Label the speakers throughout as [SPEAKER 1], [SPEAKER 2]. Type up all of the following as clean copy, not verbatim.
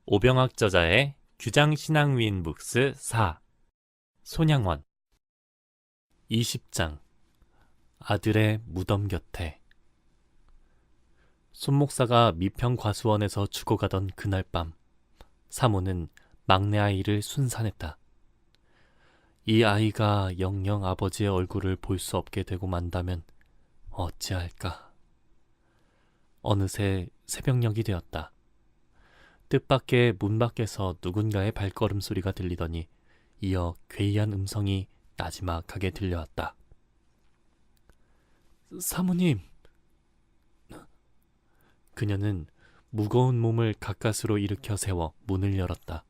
[SPEAKER 1] 오병학 저자의 규장신앙위인북스 4 손양원 20장 아들의 무덤 곁에 손목사가 미평과수원에서 죽어가던 그날 밤 사모는 막내 아이를 순산했다. 이 아이가 영영 아버지의 얼굴을 볼 수 없게 되고 만다면 어찌할까. 어느새 새벽녘이 되었다. 뜻밖의 문 밖에서 누군가의 발걸음 소리가 들리더니 이어 괴이한 음성이 나지막하게 들려왔다. 사모님! 그녀는 무거운 몸을 가까스로 일으켜 세워 문을 열었다.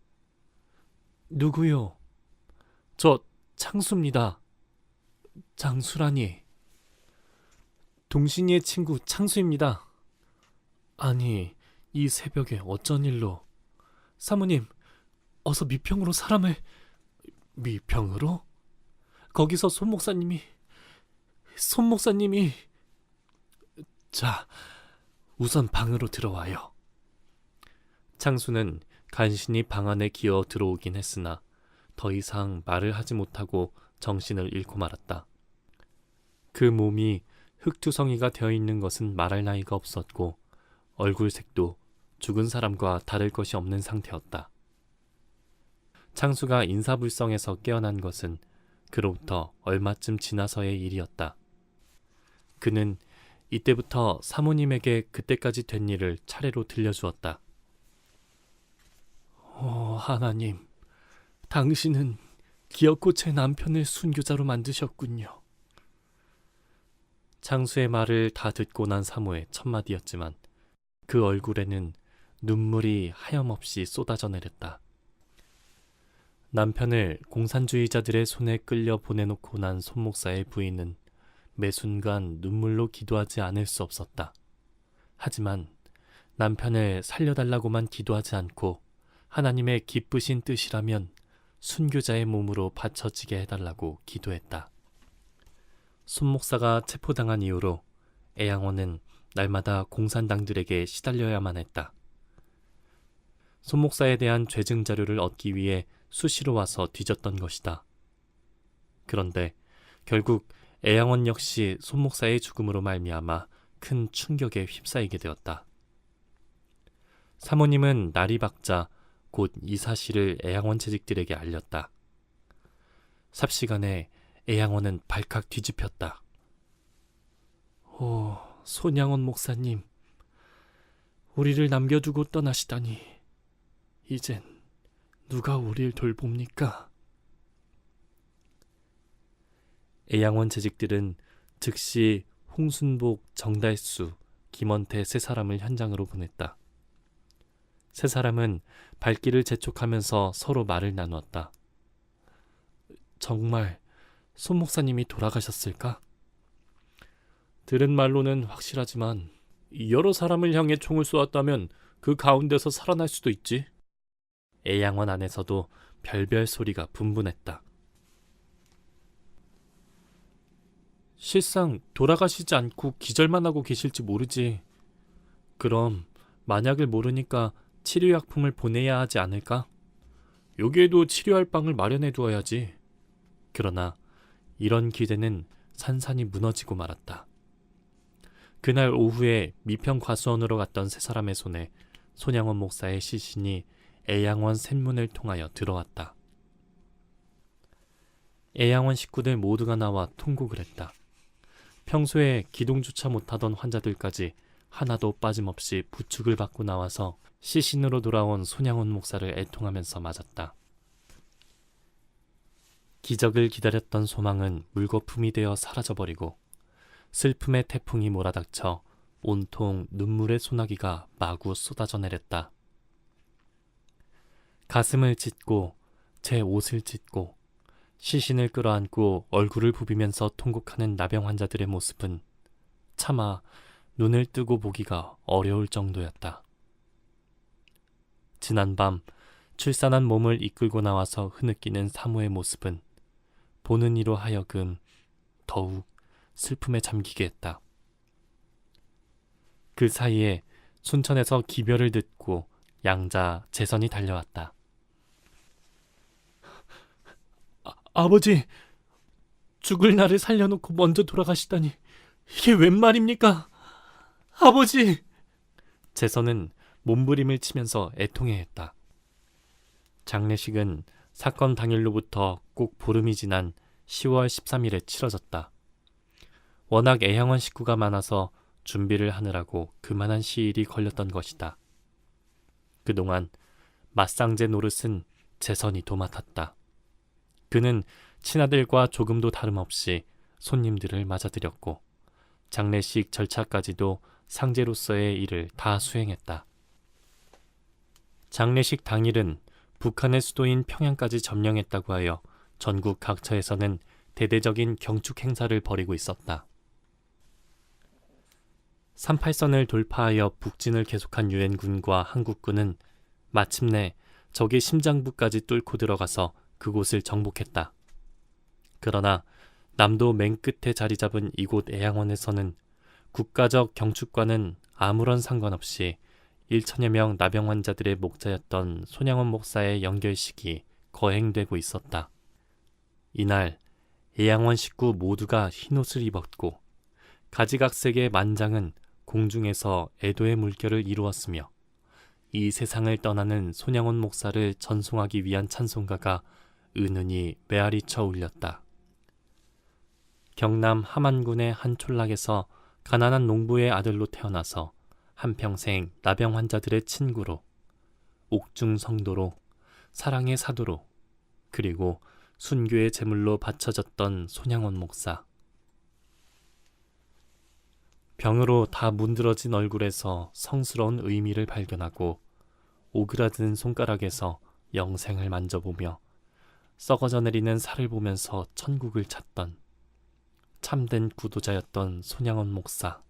[SPEAKER 1] 누구요? 저 창수입니다. 장수라니. 동신이의 친구 창수입니다. 아니, 이 새벽에 어쩐 일로? 사모님, 어서 미평으로 사람을... 미평으로? 거기서 손 목사님이... 자, 우선 방으로 들어와요. 창수는 간신히 방 안에 기어 들어오긴 했으나 더 이상 말을 하지 못하고 정신을 잃고 말았다. 그 몸이 흙투성이가 되어 있는 것은 말할 나위가 없었고 얼굴색도 죽은 사람과 다를 것이 없는 상태였다. 창수가 인사불성에서 깨어난 것은 그로부터 얼마쯤 지나서의 일이었다. 그는 이때부터 사모님에게 그때까지 된 일을 차례로 들려주었다. 하나님, 당신은 기어코 제 남편을 순교자로 만드셨군요. 창수의 말을 다 듣고 난 사모의 첫마디였지만 그 얼굴에는 눈물이 하염없이 쏟아져 내렸다. 남편을 공산주의자들의 손에 끌려 보내놓고 난 손목사의 부인은 매 순간 눈물로 기도하지 않을 수 없었다. 하지만 남편을 살려달라고만 기도하지 않고 하나님의 기쁘신 뜻이라면 순교자의 몸으로 바쳐지게 해달라고 기도했다. 손목사가 체포당한 이후로 애양원은 날마다 공산당들에게 시달려야만 했다. 손목사에 대한 죄증 자료를 얻기 위해 수시로 와서 뒤졌던 것이다. 그런데 결국 애양원 역시 손목사의 죽음으로 말미암아 큰 충격에 휩싸이게 되었다. 사모님은 날이 밝자 곧 이 사실을 애양원 재직들에게 알렸다. 삽시간에 애양원은 발칵 뒤집혔다. 손양원 목사님, 우리를 남겨두고 떠나시다니 이젠 누가 우리를 돌봅니까? 애양원 재직들은 즉시 홍순복, 정달수, 김원태 세 사람을 현장으로 보냈다. 세 사람은 발길을 재촉하면서 서로 말을 나누었다. 정말 손 목사님이 돌아가셨을까? 들은 말로는 확실하지만 여러 사람을 향해 총을 쏘았다면 그 가운데서 살아날 수도 있지. 애양원 안에서도 별별 소리가 분분했다. 실상 돌아가시지 않고 기절만 하고 계실지 모르지. 그럼 만약을 모르니까 치료약품을 보내야 하지 않을까? 여기에도 치료할 방을 마련해 두어야지. 그러나 이런 기대는 산산이 무너지고 말았다. 그날 오후에 미평과수원으로 갔던 세 사람의 손에 손양원 목사의 시신이 애양원 샘문을 통하여 들어왔다. 애양원 식구들 모두가 나와 통곡을 했다. 평소에 기동조차 못하던 환자들까지 하나도 빠짐없이 부축을 받고 나와서 시신으로 돌아온 손양원 목사를 애통하면서 맞았다. 기적을 기다렸던 소망은 물거품이 되어 사라져버리고 슬픔의 태풍이 몰아닥쳐 온통 눈물의 소나기가 마구 쏟아져 내렸다. 가슴을 찢고 제 옷을 찢고 시신을 끌어안고 얼굴을 부비면서 통곡하는 나병 환자들의 모습은 차마 눈을 뜨고 보기가 어려울 정도였다. 지난밤 출산한 몸을 이끌고 나와서 흐느끼는 사모의 모습은 보는 이로 하여금 더욱 슬픔에 잠기게 했다. 그 사이에 순천에서 기별을 듣고 양자 재선이 달려왔다. 아버지, 죽을 나를 살려놓고 먼저 돌아가시다니 이게 웬 말입니까? 아버지! 재선은 몸부림을 치면서 애통해했다. 장례식은 사건 당일로부터 꼭 보름이 지난 10월 13일에 치러졌다. 워낙 애양원 식구가 많아서 준비를 하느라고 그만한 시일이 걸렸던 것이다. 그동안 맞상제 노릇은 재선이 도맡았다. 그는 친아들과 조금도 다름없이 손님들을 맞아들였고 장례식 절차까지도 상제로서의 일을 다 수행했다. 장례식 당일은 북한의 수도인 평양까지 점령했다고 하여 전국 각처에서는 대대적인 경축 행사를 벌이고 있었다. 38선을 돌파하여 북진을 계속한 유엔군과 한국군은 마침내 적의 심장부까지 뚫고 들어가서 그곳을 정복했다. 그러나 남도 맨 끝에 자리 잡은 이곳 애양원에서는 국가적 경축과는 아무런 상관없이 1천여 명 나병 환자들의 목자였던 손양원 목사의 영결식이 거행되고 있었다. 이날 애양원 식구 모두가 흰옷을 입었고 가지각색의 만장은 공중에서 애도의 물결을 이루었으며 이 세상을 떠나는 손양원 목사를 전송하기 위한 찬송가가 은은히 메아리쳐 울렸다. 경남 함안군의 한 촌락에서 가난한 농부의 아들로 태어나서 한평생 나병 환자들의 친구로, 옥중 성도로, 사랑의 사도로, 그리고 순교의 제물로 바쳐졌던 손양원 목사. 병으로 다 문드러진 얼굴에서 성스러운 의미를 발견하고 오그라든 손가락에서 영생을 만져보며 썩어져 내리는 살을 보면서 천국을 찾던 참된 구도자였던 손양원 목사.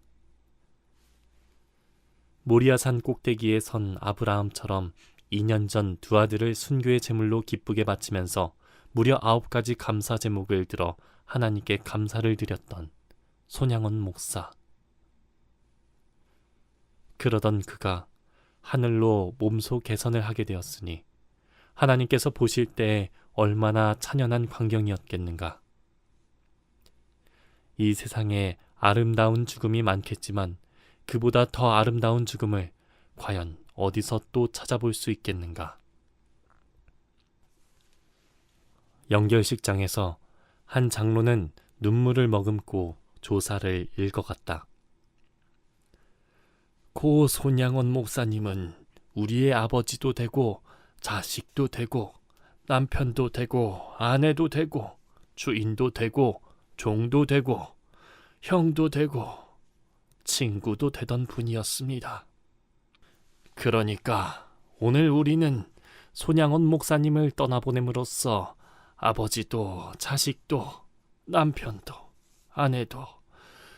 [SPEAKER 1] 모리아산 꼭대기에 선 아브라함처럼 2년 전 두 아들을 순교의 제물로 기쁘게 바치면서 무려 9가지 감사 제목을 들어 하나님께 감사를 드렸던 손양원 목사. 그러던 그가 하늘로 몸소 개선을 하게 되었으니 하나님께서 보실 때 얼마나 찬연한 광경이었겠는가. 이 세상에 아름다운 죽음이 많겠지만 그보다 더 아름다운 죽음을 과연 어디서 또 찾아볼 수 있겠는가. 영결식장에서 한 장로는 눈물을 머금고 조사를 읽어갔다. 고 손양원 목사님은 우리의 아버지도 되고 자식도 되고 남편도 되고 아내도 되고 주인도 되고 종도 되고 형도 되고 친구도 되던 분이었습니다. 그러니까 오늘 우리는 손양원 목사님을 떠나보냄으로써 아버지도 자식도 남편도 아내도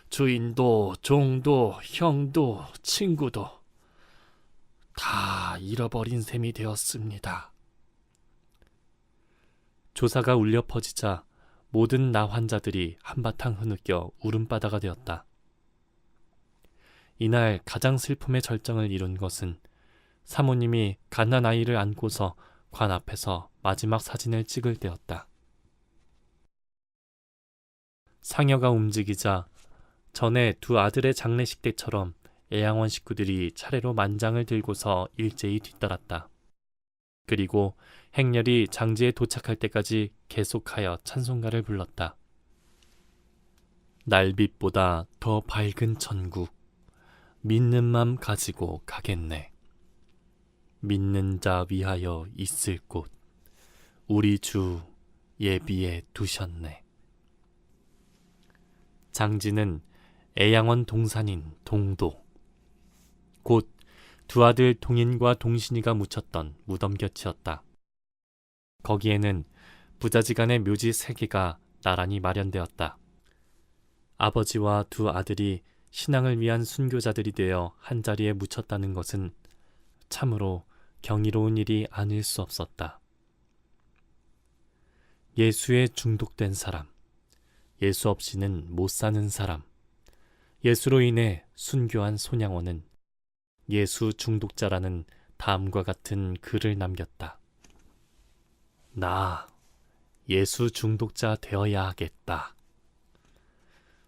[SPEAKER 1] 주인도 종도 형도 친구도 다 잃어버린 셈이 되었습니다. 조사가 울려 퍼지자 모든 나 환자들이 한바탕 흐느껴 울음바다가 되었다. 이날 가장 슬픔의 절정을 이룬 것은 사모님이 갓난아이를 안고서 관 앞에서 마지막 사진을 찍을 때였다. 상여가 움직이자 전에 두 아들의 장례식 때처럼 애양원 식구들이 차례로 만장을 들고서 일제히 뒤따랐다. 그리고 행렬이 장지에 도착할 때까지 계속하여 찬송가를 불렀다. 날빛보다 더 밝은 천국, 믿는 맘 가지고 가겠네. 믿는 자 위하여 있을 곳, 우리 주 예비해 두셨네. 장지는 애양원 동산인 동도, 곧 두 아들 동인과 동신이가 묻혔던 무덤 곁이었다. 거기에는 부자지간의 묘지 3개가 나란히 마련되었다. 아버지와 두 아들이 신앙을 위한 순교자들이 되어 한자리에 묻혔다는 것은 참으로 경이로운 일이 아닐 수 없었다. 예수에 중독된 사람, 예수 없이는 못 사는 사람, 예수로 인해 순교한 손양원은 예수 중독자라는 다음과 같은 글을 남겼다. 나 예수 중독자 되어야 하겠다.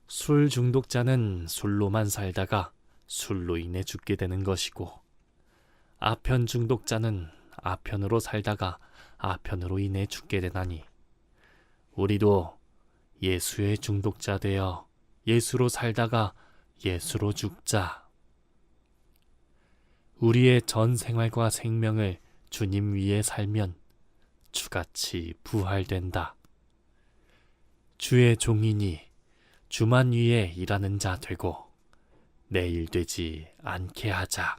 [SPEAKER 1] 술 중독자는 술로만 살다가 술로 인해 죽게 되는 것이고, 아편 중독자는 아편으로 살다가 아편으로 인해 죽게 되나니, 우리도 예수의 중독자 되어 예수로 살다가 예수로 죽자. 우리의 전 생활과 생명을 주님 위에 살면 주같이 부활된다. 주의 종이니 주만 위에 일하는 자 되고 내 일 되지 않게 하자.